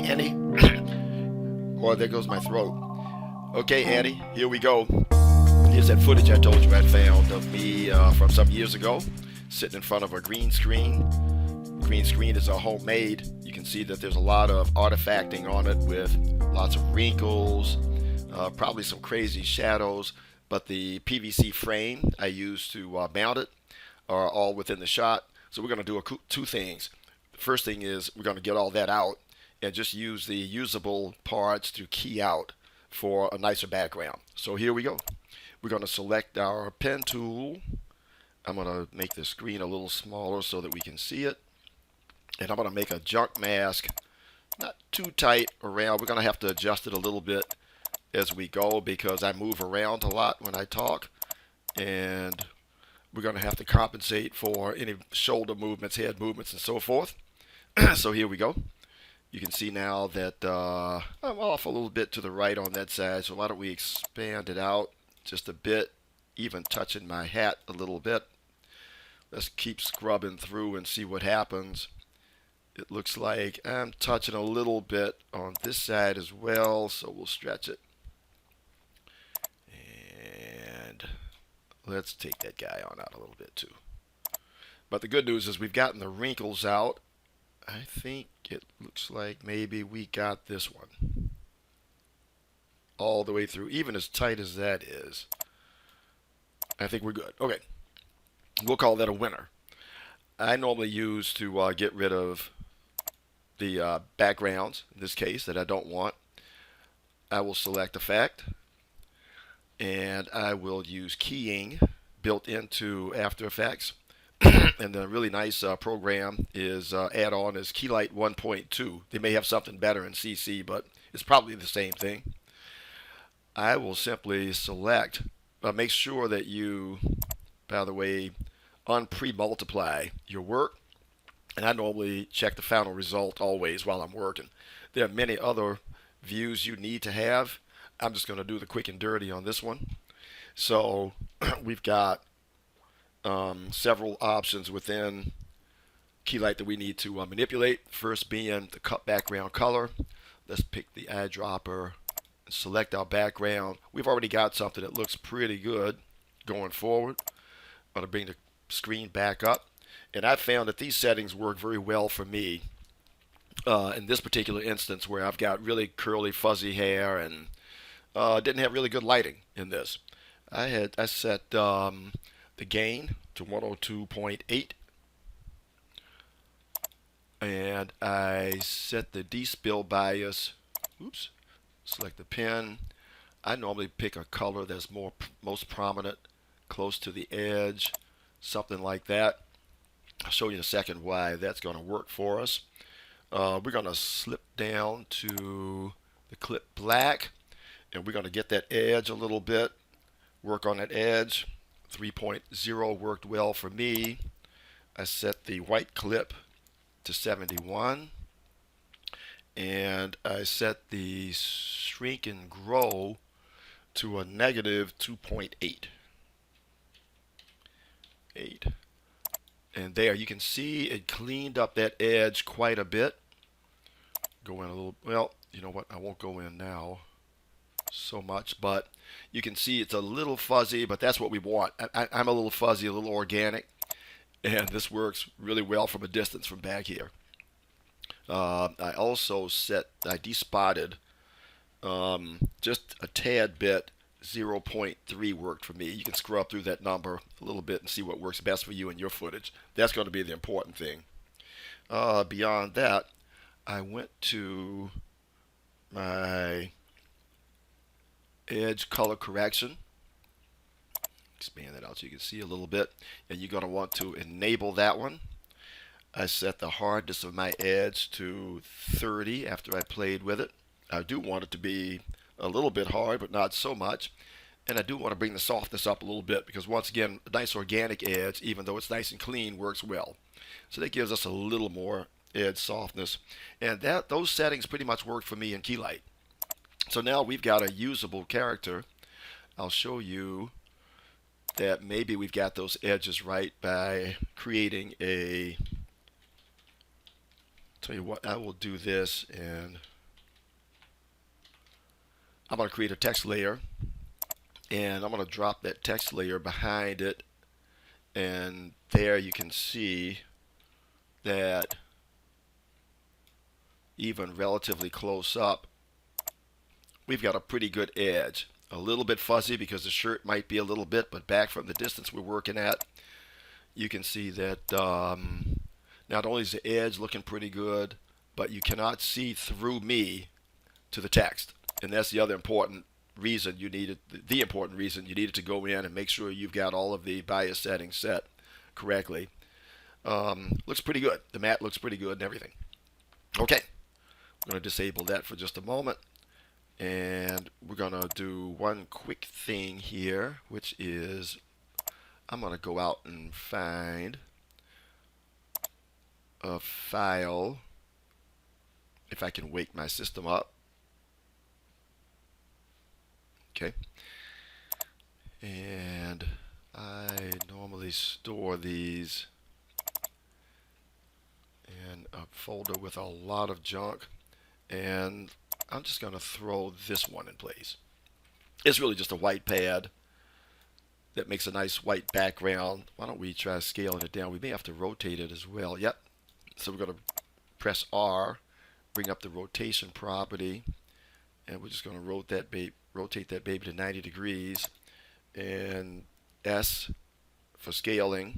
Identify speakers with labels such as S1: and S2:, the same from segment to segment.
S1: Annie. Oh, there goes my throat. Okay, Annie, here we go. Here's that footage I told you I found of me from some years ago, sitting in front of a green screen. Green screen is a homemade. You can see that there's a lot of artifacting on it with lots of wrinkles, probably some crazy shadows, but the PVC frame I used to mount it are all within the shot. So we're going to do two things. The first thing is we're going to get all that out and just use the usable parts to key out for a nicer background. So here we go. We're going to select our pen tool. I'm going to make the screen a little smaller so that we can see it. And I'm going to make a junk mask, not too tight around. We're going to have to adjust it a little bit as we go because I move around a lot when I talk. And we're going to have to compensate for any shoulder movements, head movements, and so forth. So here we go. You can see now that I'm off a little bit to the right on that side. So why don't we expand it out just a bit, even touching my hat a little bit. Let's keep scrubbing through and see what happens. It looks like I'm touching a little bit on this side as well, so we'll stretch it. And let's take that guy on out a little bit too. But the good news is we've gotten the wrinkles out. I think it looks like maybe we got this one all the way through, even as tight as that is. I think we're good. Okay, we'll call that a winner. I normally use to get rid of the backgrounds, in this case, that I don't want. I will select Effect, and I will use keying built into After Effects. And the really nice program is add-on is Keylight 1.2. They may have something better in CC, but it's probably the same thing. I will simply select, make sure that you, by the way, unpre-multiply your work. And I normally check the final result always while I'm working. There are many other views you need to have. I'm just going to do the quick and dirty on this one. So we've got several options within Keylight that we need to manipulate. First being the cut background color. Let's pick the eyedropper and select our background. We've already got something that looks pretty good going forward. I'm going to bring the screen back up. And I found that these settings work very well for me in this particular instance where I've got really curly fuzzy hair and didn't have really good lighting in this. I set the gain to 102.8 and I set the D-spill bias. Oops. Select the pen. I normally pick a color that's most prominent, close to the edge, something like that. I'll show you in a second why that's going to work for us. We're going to slip down to the clip black, and we're going to get that edge a little bit, work on that edge. 3.0 worked well for me. I set the white clip to 71, and I set the shrink and grow to a negative 2.8. And there you can see it cleaned up that edge quite a bit. Go in a little, well, you know what, I won't go in now so much, but you can see it's a little fuzzy, but that's what we want. I'm a little fuzzy, a little organic, and this works really well from a distance from back here. I also I despotted just a tad bit. 0.3 worked for me. You can scrub through that number a little bit and see what works best for you in your footage. That's going to be the important thing. Beyond that, I went to my edge color correction. Expand that out so you can see a little bit. And you're going to want to enable that one. I set the hardness of my edge to 30 after I played with it. I do want it to be a little bit hard, but not so much. And I do want to bring the softness up a little bit because once again, a nice organic edge, even though it's nice and clean, works well. So that gives us a little more edge softness. And those settings pretty much work for me in Keylight. So now we've got a usable character. I'll show you that maybe we've got those edges right by creating a, tell you what, I will do this and I'm going to create a text layer, and I'm going to drop that text layer behind it, and there you can see that even relatively close up, we've got a pretty good edge. A little bit fuzzy because the shirt might be a little bit, but back from the distance we're working at, you can see that not only is the edge looking pretty good, but you cannot see through me to the text. And that's the other important reason you needed, the important reason you needed to go in and make sure you've got all of the bias settings set correctly. Looks pretty good. The mat looks pretty good and everything. Okay, I'm going to disable that for just a moment. And we're going to do one quick thing here, which is I'm going to go out and find a file, if I can wake my system up. Okay. And I normally store these in a folder with a lot of junk, and I'm just going to throw this one in place. It's really just a white pad that makes a nice white background. Why don't we try scaling it down? We may have to rotate it as well. Yep. So we're going to press R, bring up the rotation property, and we're just going to rotate that baby to 90 degrees, and S for scaling.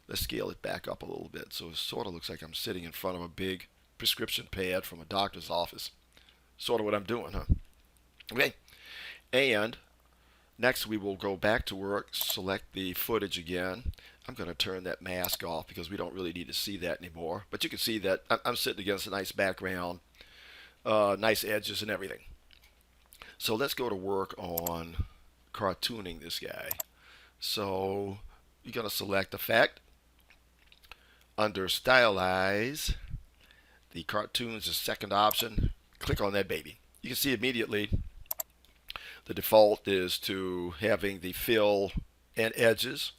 S1: Let's scale it back up a little bit so it sort of looks like I'm sitting in front of a big prescription pad from a doctor's office. Sort of what I'm doing, huh? Okay. And next we will go back to work, select the footage again. I'm going to turn that mask off because we don't really need to see that anymore. But you can see that I'm sitting against a nice background, nice edges and everything. So let's go to work on cartooning this guy. So you're going to select Effect. Under Stylize, the cartoons is second option. Click on that baby. You can see immediately the default is to having the fill and edges.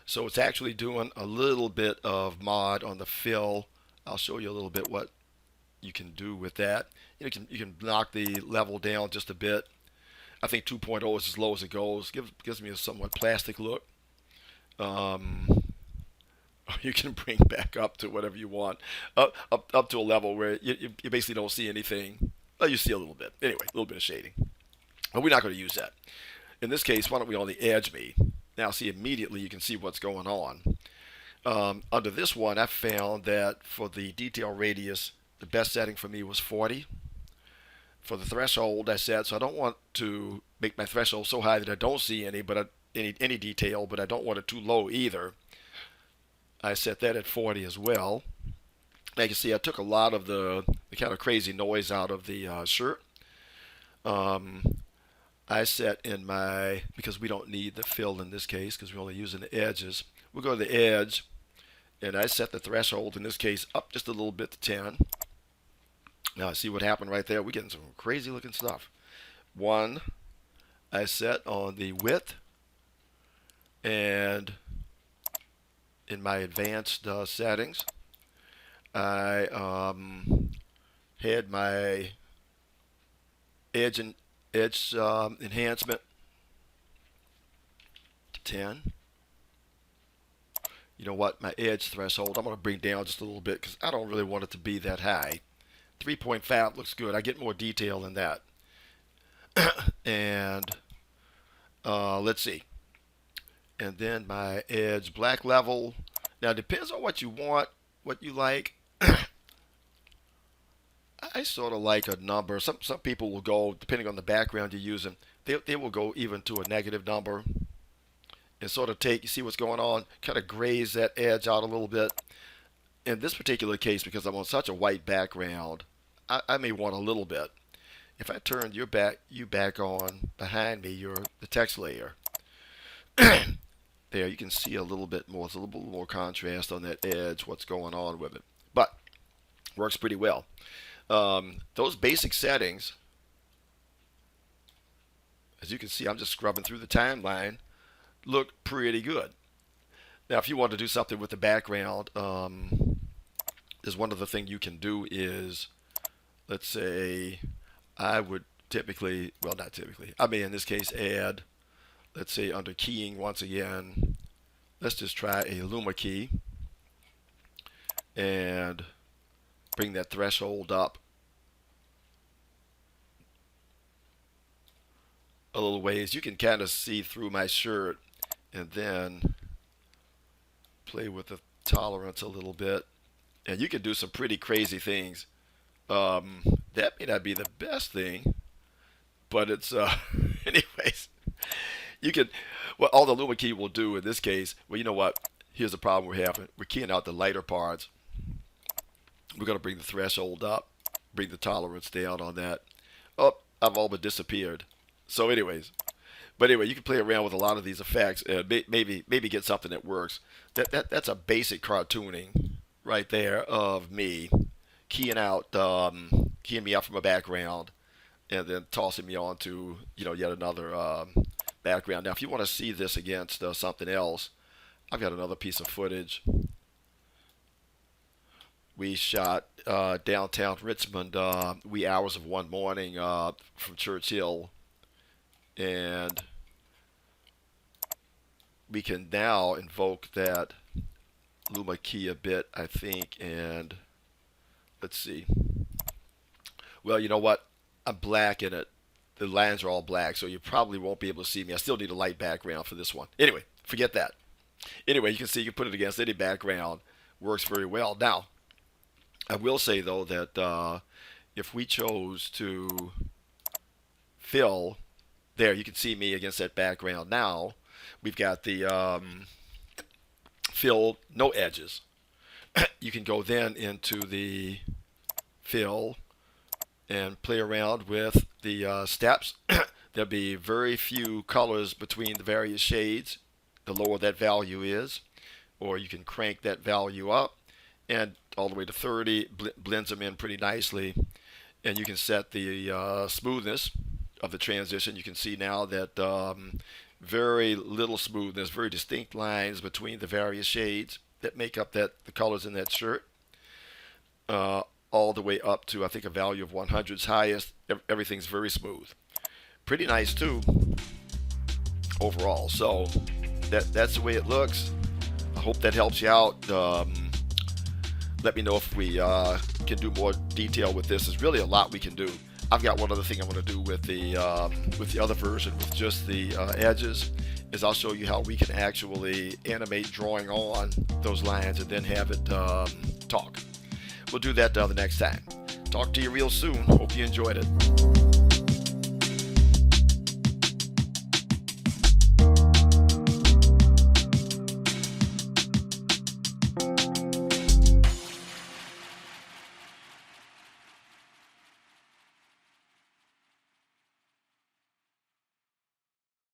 S1: So it's actually doing a little bit of mod on the fill. I'll show you a little bit what you can do with that. You can knock the level down just a bit. I think 2.0 is as low as it goes. Gives me a somewhat plastic look. You can bring back up to whatever you want, up to a level where you basically don't see anything. Well, you see a little bit. Anyway, a little bit of shading. But we're not going to use that. In this case, why don't we only edge me? Now, see, immediately you can see what's going on. Under this one, I found that for the detail radius, the best setting for me was 40. For the threshold, I said, so I don't want to make my threshold so high that I don't see any detail, but I don't want it too low either. I set that at 40 as well. Now you can see I took a lot of the kind of crazy noise out of the shirt. I set in my, because we don't need the fill in this case because we're only using the edges, we'll go to the edge, and I set the threshold in this case up just a little bit to 10. Now see what happened right there? We're getting some crazy looking stuff. 1, I set on the width, and in my advanced settings, I had my edge enhancement to 10. You know what? My edge threshold, I'm going to bring down just a little bit because I don't really want it to be that high. 3.5 looks good. I get more detail than that. And let's see. And then my edge black level. Now, it depends on what you want, what you like. I sort of like a number. Some people will go, depending on the background you're using, they will go even to a negative number and sort of take, you see what's going on, kind of graze that edge out a little bit. In this particular case, because I'm on such a white background, I may want a little bit. If I turn you back on behind me, the text layer, there you can see a little bit more. It's a little bit more contrast on that edge, what's going on with it. But works pretty well. Those basic settings, as you can see, I'm just scrubbing through the timeline, look pretty good. Now, if you want to do something with the background, there's one other thing you can do is, let's say, I would typically, well, not typically, I mean in this case add, let's say under keying once again, let's just try a Luma key and bring that threshold up a little ways. You can kind of see through my shirt, and then play with the tolerance a little bit, and you can do some pretty crazy things. That may not be the best thing, but it's anyways. You can, what all the Luma key will do in this case. Well, you know what? Here's the problem we're having. We're keying out the lighter parts. We're going to bring the threshold up, bring the tolerance down on that. Oh, I've all but disappeared. So anyways, but anyway, you can play around with a lot of these effects and maybe get something that works. That's a basic cartooning right there of me keying out, keying me out from a background, and then tossing me onto yet another background. Now, if you want to see this against something else, I've got another piece of footage. We shot downtown Richmond, wee hours of one morning from Churchill, and we can now invoke that Luma key a bit, I think, and let's see. Well, you know what? I'm black in it. The lines are all black, so you probably won't be able to see me. I still need a light background for this one. Anyway, forget that. Anyway, you can see you can put it against any background. Works very well. Now, I will say, though, that if we chose to fill, there, you can see me against that background. Now, we've got the fill, no edges. You can go then into the fill and play around with the steps. There'll be very few colors between the various shades, the lower that value is, or you can crank that value up and all the way to 30, blends them in pretty nicely. And you can set the smoothness of the transition. You can see now that very little smoothness, very distinct lines between the various shades that make up the colors in that shirt. All the way up to, I think, a value of 100 is highest. Everything's very smooth. Pretty nice, too, overall. So that's the way it looks. I hope that helps you out. Let me know if we can do more detail with this. There's really a lot we can do. I've got one other thing I want to do with the other version, with just the edges, is I'll show you how we can actually animate drawing on those lines and then have it talk. We'll do that the next time. Talk to you real soon. Hope you enjoyed it.